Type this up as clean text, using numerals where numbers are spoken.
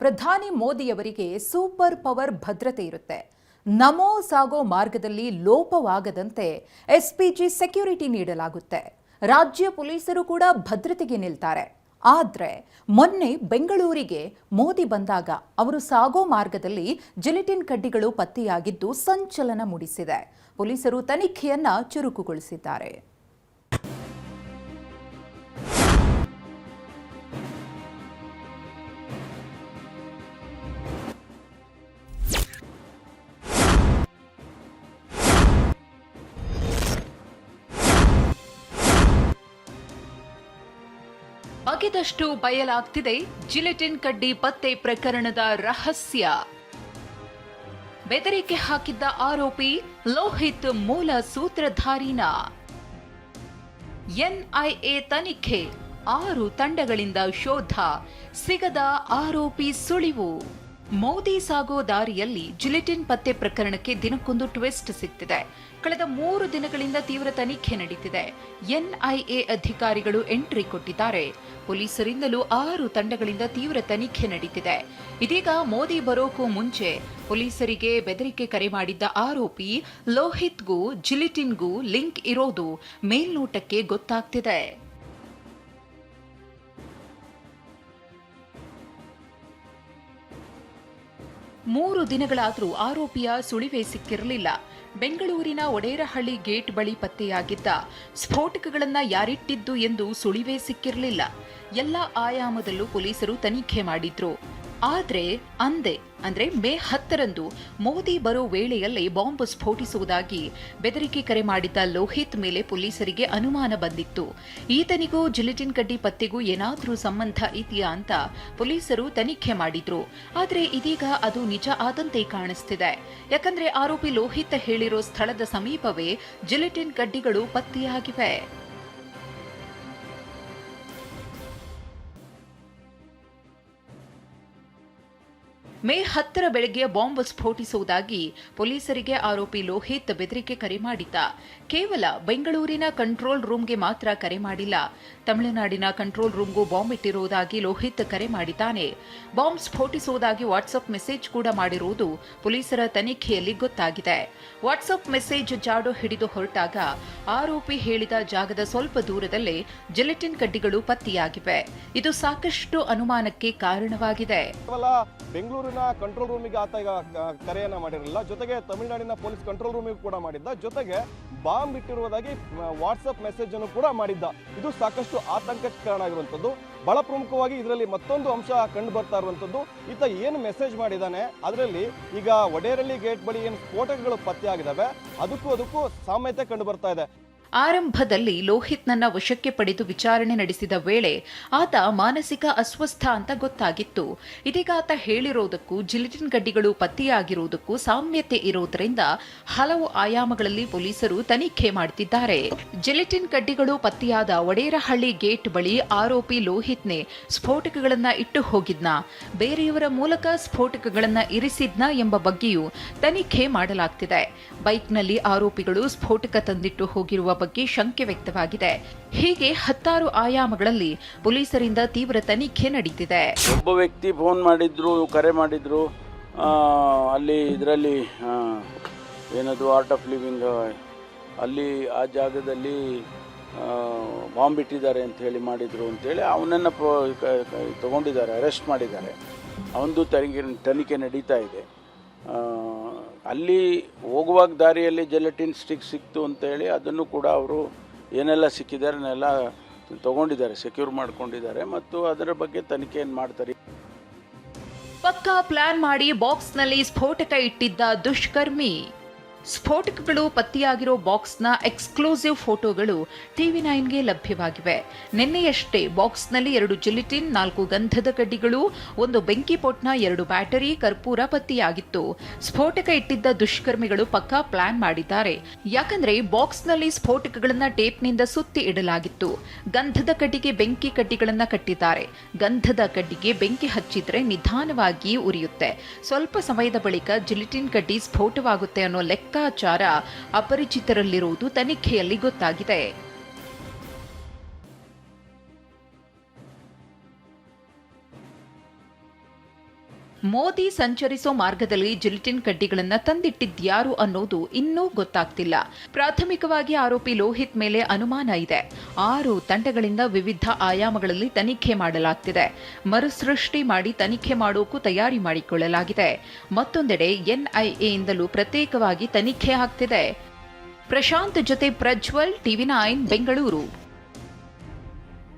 ಪ್ರಧಾನಿ ಮೋದಿಯವರಿಗೆ super power ಭದ್ರತೆ ಇರುತ್ತೆ. ನಮೋ ಸಾಗೋ ಮಾರ್ಗದಲ್ಲಿ ಲೋಪವಾಗದಂತೆ ಎಸ್ಪಿಜಿ ಸೆಕ್ಯೂರಿಟಿ ನೀಡಲಾಗುತ್ತೆ. ರಾಜ್ಯ ಪೊಲೀಸರು ಕೂಡ ಭದ್ರತೆಗೆ ನಿಲ್ತಾರೆ. ಆದರೆ ಮೊನ್ನೆ ಬೆಂಗಳೂರಿಗೆ ಮೋದಿ ಬಂದಾಗ ಅವರು ಸಾಗೋ ಮಾರ್ಗದಲ್ಲಿ ಜಿಲಿಟಿನ್ ಕಡ್ಡಿಗಳು ಪತ್ತೆಯಾಗಿದ್ದು ಸಂಚಲನ ಮೂಡಿಸಿದೆ. ಪೊಲೀಸರು ತನಿಖೆಯನ್ನ ಚುರುಕುಗೊಳಿಸಿದ್ದಾರೆ. ಬಗೆದಷ್ಟು ಬಯಲಾಗ್ತಿದೆ ಜಿಲೆಟಿನ್ ಕಡ್ಡಿ ಪತ್ತೆ ಪ್ರಕರಣದ ರಹಸ್ಯ. ಬೆದರಿಕೆ ಹಾಕಿದ್ದ ಆರೋಪಿ ಲೋಹಿತ್ ಮೂಲ ಸೂತ್ರಧಾರಿನ. ಎನ್ಐಎ ತನಿಖೆ, 6 ತಂಡಗಳಿಂದ ಶೋಧ, ಸಿಗದ ಆರೋಪಿ ಸುಳಿವು. ಮೋದಿ ಸಾಗೋ ದಾರಿಯಲ್ಲಿ ಜಿಲೆಟಿನ್ ಪತ್ತೆ ಪ್ರಕರಣಕ್ಕೆ ದಿನಕ್ಕೊಂದು ಟ್ವಿಸ್ಟ್ ಸಿಗ್ತಿದೆ. ಕಳೆದ 3 ದಿನಗಳಿಂದ ತೀವ್ರ ತನಿಖೆ ನಡೀತಿದೆ. ಎನ್ಐಎ ಅಧಿಕಾರಿಗಳು ಎಂಟ್ರಿ ಕೊಟ್ಟಿದ್ದಾರೆ. ಪೊಲೀಸರಿಂದಲೂ 6 ತಂಡಗಳಿಂದ ತೀವ್ರ ತನಿಖೆ ನಡೀತಿದೆ. ಇದೀಗ ಮೋದಿ ಬರೋಕ್ಕೂ ಮುಂಚೆ ಪೊಲೀಸರಿಗೆ ಬೆದರಿಕೆ ಕರೆ ಮಾಡಿದ್ದ ಆರೋಪಿ ಲೋಹಿತ್ಗೂ ಜಿಲೆಟಿನ್ಗೂ ಲಿಂಕ್ ಇರೋದು ಮೇಲ್ನೋಟಕ್ಕೆ ಗೊತ್ತಾಗ್ತಿದೆ. 3 ದಿನಗಳಾದರೂ ಆರೋಪಿಯ ಸುಳಿವೇ ಸಿಕ್ಕಿರಲಿಲ್ಲ. ಬೆಂಗಳೂರಿನ ಒಡೇರಹಳ್ಳಿ ಗೇಟ್ ಬಳಿ ಪತ್ತೆಯಾಗಿದ್ದ ಸ್ಫೋಟಕಗಳನ್ನು ಯಾರಿಟ್ಟಿದ್ದು ಎಂದು ಸುಳಿವೇ ಸಿಕ್ಕಿರಲಿಲ್ಲ. ಎಲ್ಲ ಆಯಾಮದಲ್ಲೂ ಪೊಲೀಸರು ತನಿಖೆ ಮಾಡಿದ್ರು. ಆದರೆ ಅಂದ್ರೆ ಮೇ 10ರಂದು ಮೋದಿ ಬರೋ ವೇಳೆಯಲ್ಲೇ ಬಾಂಬ್ ಸ್ಫೋಟಿಸುವುದಾಗಿ ಬೆದರಿಕೆ ಕರೆ ಮಾಡಿದ್ದ ಲೋಹಿತ್ ಮೇಲೆ ಪೊಲೀಸರಿಗೆ ಅನುಮಾನ ಬಂದಿತ್ತು. ಈತನಿಗೂ ಜಿಲೆಟಿನ್ ಕಡ್ಡಿ ಪತ್ತೆಗೂ ಏನಾದರೂ ಸಂಬಂಧ ಇದೆಯಾ ಅಂತ ಪೊಲೀಸರು ತನಿಖೆ ಮಾಡಿದ್ರು. ಆದರೆ ಇದೀಗ ಅದು ನಿಜ ಆದಂತೆ ಕಾಣಿಸ್ತಿದೆ. ಯಾಕಂದ್ರೆ ಆರೋಪಿ ಲೋಹಿತ್ ಹೇಳಿರೋ ಸ್ಥಳದ ಸಮೀಪವೇ ಜಿಲೆಟಿನ್ ಕಡ್ಡಿಗಳು ಪತ್ತೆಯಾಗಿವೆ. ಮೇ 10ರ ಬೆಳಗ್ಗೆ ಬಾಂಬ್ ಸ್ಫೋಟಿಸುವುದಾಗಿ ಪೊಲೀಸರಿಗೆ ಆರೋಪಿ ಲೋಹಿತ್ ಬೆದರಿಕೆ ಕರೆ ಮಾಡಿದ್ದ. ಕೇವಲ ಬೆಂಗಳೂರಿನ ಕಂಟ್ರೋಲ್ ರೂಮ್ಗೆ ಮಾತ್ರ ಕರೆ ಮಾಡಿಲ್ಲ, ತಮಿಳುನಾಡಿನ ಕಂಟ್ರೋಲ್ ರೂಮ್ಗೂ ಬಾಂಬ್ ಇಟ್ಟಿರುವುದಾಗಿ ಲೋಹಿತ್ ಕರೆ ಮಾಡಿದ್ದಾನೆ. ಬಾಂಬ್ ಸ್ಫೋಟಿಸುವುದಾಗಿ ವಾಟ್ಸ್ಆಪ್ ಮೆಸೇಜ್ ಕೂಡ ಮಾಡಿರುವುದು ಪೊಲೀಸರ ತನಿಖೆಯಲ್ಲಿ ಗೊತ್ತಾಗಿದೆ. ವಾಟ್ಸ್ಆಪ್ ಮೆಸೇಜ್ ಜಾಡು ಹಿಡಿದು ಹೊರಟಾಗ ಆರೋಪಿ ಹೇಳಿದ ಜಾಗದ ಸ್ವಲ್ಪ ದೂರದಲ್ಲೇ ಜಿಲೆಟಿನ್ ಕಡ್ಡಿಗಳು ಪತ್ತೆಯಾಗಿವೆ. ಇದು ಸಾಕಷ್ಟು ಅನುಮಾನಕ್ಕೆ ಕಾರಣವಾಗಿದೆ. ಬೆಂಗಳೂರಿನ ಕಂಟ್ರೋಲ್ ರೂಮಿಗೆ ಆತ ಈಗ ಕರೆಯನ್ನ ಮಾಡಿರಲಿಲ್ಲ, ಜೊತೆಗೆ ತಮಿಳುನಾಡಿನ ಪೊಲೀಸ್ ಕಂಟ್ರೋಲ್ ರೂಮಿಗೆ ಕೂಡ ಮಾಡಿದ್ದ, ಜೊತೆಗೆ ಬಾಂಬ್ ಇಟ್ಟಿರುವುದಾಗಿ ವಾಟ್ಸ್ಆಪ್ ಮೆಸೇಜ್ ಅನ್ನು ಕೂಡ ಮಾಡಿದ್ದ. ಇದು ಸಾಕಷ್ಟು ಆತಂಕಕ್ಕೆ ಕಾರಣ ಆಗಿರುವಂತದ್ದು. ಬಹಳ ಪ್ರಮುಖವಾಗಿ ಇದರಲ್ಲಿ ಮತ್ತೊಂದು ಅಂಶ ಕಂಡು ಬರ್ತಾ ಇರುವಂತದ್ದು, ಈತ ಏನು ಮೆಸೇಜ್ ಮಾಡಿದ್ದಾನೆ ಅದರಲ್ಲಿ ಈಗ ಒಡೇರಳ್ಳಿ ಗೇಟ್ ಬಳಿ ಏನು ಸ್ಫೋಟಕಗಳು ಪತ್ತೆ ಆಗಿದಾವೆ ಅದಕ್ಕೂ ಸಾಮ್ಯತೆ ಕಂಡು ಬರ್ತಾ ಇದೆ. ಆರಂಭದಲ್ಲಿ ಲೋಹಿತ್ನನ್ನ ವಶಕ್ಕೆ ಪಡೆದು ವಿಚಾರಣೆ ನಡೆಸಿದ ವೇಳೆ ಆತ ಮಾನಸಿಕ ಅಸ್ವಸ್ಥ ಅಂತ ಗೊತ್ತಾಗಿತ್ತು. ಇದೀಗ ಆತ ಹೇಳಿರೋದಕ್ಕೂ ಜಿಲೆಟಿನ್ ಕಡ್ಡಿಗಳು ಪತ್ತೆಯಾಗಿರುವುದಕ್ಕೂ ಸಾಮ್ಯತೆ ಇರುವುದರಿಂದ ಹಲವು ಆಯಾಮಗಳಲ್ಲಿ ಪೊಲೀಸರು ತನಿಖೆ ಮಾಡುತ್ತಿದ್ದಾರೆ. ಜಿಲೆಟಿನ್ ಕಡ್ಡಿಗಳು ಪತ್ತೆಯಾದ ಒಡೇರಹಳ್ಳಿ ಗೇಟ್ ಬಳಿ ಆರೋಪಿ ಲೋಹಿತ್ನೇ ಸ್ಫೋಟಕಗಳನ್ನ ಇಟ್ಟು ಹೋಗಿದ್ನಾ, ಬೇರೆಯವರ ಮೂಲಕ ಸ್ಫೋಟಕಗಳನ್ನ ಇರಿಸಿದ್ನಾ ಎಂಬ ಬಗ್ಗೆಯೂ ತನಿಖೆ ಮಾಡಲಾಗ್ತಿದೆ. ಬೈಕ್ನಲ್ಲಿ ಆರೋಪಿಗಳು ಸ್ಫೋಟಕ ತಂದಿಟ್ಟು ಹೋಗಿರುವ ಬಗ್ಗೆ ಶಂಕೆ ವ್ಯಕ್ತವಾಗಿದೆ. ಹೀಗೆ 10 ಆಯಾಮಗಳಲ್ಲಿ ಪೊಲೀಸರಿಂದ ತೀವ್ರ ತನಿಖೆ ನಡೀತಿದೆ. ಒಬ್ಬ ವ್ಯಕ್ತಿ ಫೋನ್ ಮಾಡಿದ್ರು, ಕರೆ ಮಾಡಿದ್ರು, ಅಲ್ಲಿ ಇದರಲ್ಲಿ ಏನದು ಆರ್ಟ್ ಆಫ್ ಲಿವಿಂಗ್ ಅಲ್ಲಿ ಆ ಜಾಗದಲ್ಲಿ ಬಾಂಬ್ ಇಟ್ಟಿದ್ದಾರೆ ಅಂತ ಹೇಳಿ ಮಾಡಿದ್ರು ಅಂತೇಳಿ ಅವನನ್ನು ತಗೊಂಡಿದ್ದಾರೆ, ಅರೆಸ್ಟ್ ಮಾಡಿದ್ದಾರೆ. ಅವನದು ತನಿಖೆ ನಡೀತಾ ಇದೆ. ಅಲ್ಲಿ ಹೋಗುವಾಗ ದಾರಿಯಲ್ಲಿ ಜೆಲಟಿನ್ ಸ್ಟಿಕ್ ಸಿಕ್ತು ಅಂತೇಳಿ ಅದನ್ನು ಕೂಡ ಅವರು ಏನೆಲ್ಲ ಸಿಕ್ಕಿದ್ದಾರೆ ಅದನ್ನೆಲ್ಲ ತಗೊಂಡಿದ್ದಾರೆ, ಸೆಕ್ಯೂರ್ ಮಾಡ್ಕೊಂಡಿದ್ದಾರೆ ಮತ್ತು ಅದರ ಬಗ್ಗೆ ತನಿಖೆಯನ್ನು ಮಾಡ್ತಾರೆ. ಪಕ್ಕಾ ಪ್ಲಾನ್ ಮಾಡಿ ಬಾಕ್ಸ್ನಲ್ಲಿ ಸ್ಫೋಟಕ ಇಟ್ಟಿದ್ದ ದುಷ್ಕರ್ಮಿ. ಸ್ಫೋಟಕಗಳು ಪತ್ತೆಯಾಗಿರೋ ಬಾಕ್ಸ್ನ ಎಕ್ಸ್ಕ್ಲೂಸಿವ್ ಫೋಟೋಗಳು TV9ಗೆ ಲಭ್ಯವಾಗಿವೆ. ನಿನ್ನೆಯಷ್ಟೇ ಬಾಕ್ಸ್ನಲ್ಲಿ 2 ಜಿಲೆಟಿನ್, 4 ಗಂಧದ ಕಡ್ಡಿಗಳು, 1 ಬೆಂಕಿ ಪೊಟ್ನ, 2 ಬ್ಯಾಟರಿ, ಕರ್ಪೂರ ಪತ್ತೆಯಾಗಿತ್ತು. ಸ್ಫೋಟಕ ಇಟ್ಟಿದ್ದ ದುಷ್ಕರ್ಮಿಗಳು ಪಕ್ಕಾ ಪ್ಲಾನ್ ಮಾಡಿದ್ದಾರೆ. ಯಾಕಂದ್ರೆ ಬಾಕ್ಸ್ನಲ್ಲಿ ಸ್ಫೋಟಕಗಳನ್ನ ಟೇಪ್ನಿಂದ ಸುತ್ತಿ ಇಡಲಾಗಿತ್ತು. ಗಂಧದ ಕಡ್ಡಿಗೆ ಬೆಂಕಿ ಕಡ್ಡಿಗಳನ್ನ ಕಟ್ಟಿದ್ದಾರೆ. ಗಂಧದ ಕಡ್ಡಿಗೆ ಬೆಂಕಿ ಹಚ್ಚಿದ್ರೆ ನಿಧಾನವಾಗಿ ಉರಿಯುತ್ತೆ. ಸ್ವಲ್ಪ ಸಮಯದ ಬಳಿಕ ಜಿಲೆಟಿನ್ ಕಡ್ಡಿ ಸ್ಫೋಟವಾಗುತ್ತೆ ಅನ್ನೋ ಲೆಕ್ಕಾಚಾರ ಅಪರಿಚಿತರಲ್ಲಿರುವುದು ತನಿಖೆಯಲ್ಲಿ ಗೊತ್ತಾಗಿದೆ. ಮೋದಿ ಸಂಚರಿಸೋ ಮಾರ್ಗದಲ್ಲಿ ಜಿಲಿಟಿನ್ ಕಡ್ಡಿಗಳನ್ನ ತಂದಿಟ್ಟಿದ್ಯಾರು ಅನ್ನೋದು ಇನ್ನೂ ಗೊತ್ತಾಗ್ತಿಲ್ಲ. ಪ್ರಾಥಮಿಕವಾಗಿ ಆರೋಪಿ ಲೋಹಿತ್ ಮೇಲೆ ಅನುಮಾನ ಇದೆ. 6 ತಂಡಗಳಿಂದ ವಿವಿಧ ಆಯಾಮಗಳಲ್ಲಿ ತನಿಖೆ ಮಾಡಲಾಗ್ತಿದೆ. ಮರುಸೃಷ್ಟಿ ಮಾಡಿ ತನಿಖೆ ಮಾಡೋಕ್ಕೂ ತಯಾರಿ ಮಾಡಿಕೊಳ್ಳಲಾಗಿದೆ. ಮತ್ತೊಂದೆಡೆ ಎನ್ಐಎಯಿಂದಲೂ ಪ್ರತ್ಯೇಕವಾಗಿ ತನಿಖೆ ಆಗ್ತಿದೆ. ಪ್ರಶಾಂತ್ ಜೊತೆ ಪ್ರಜ್ವಲ್, TV9 ಬೆಂಗಳೂರು.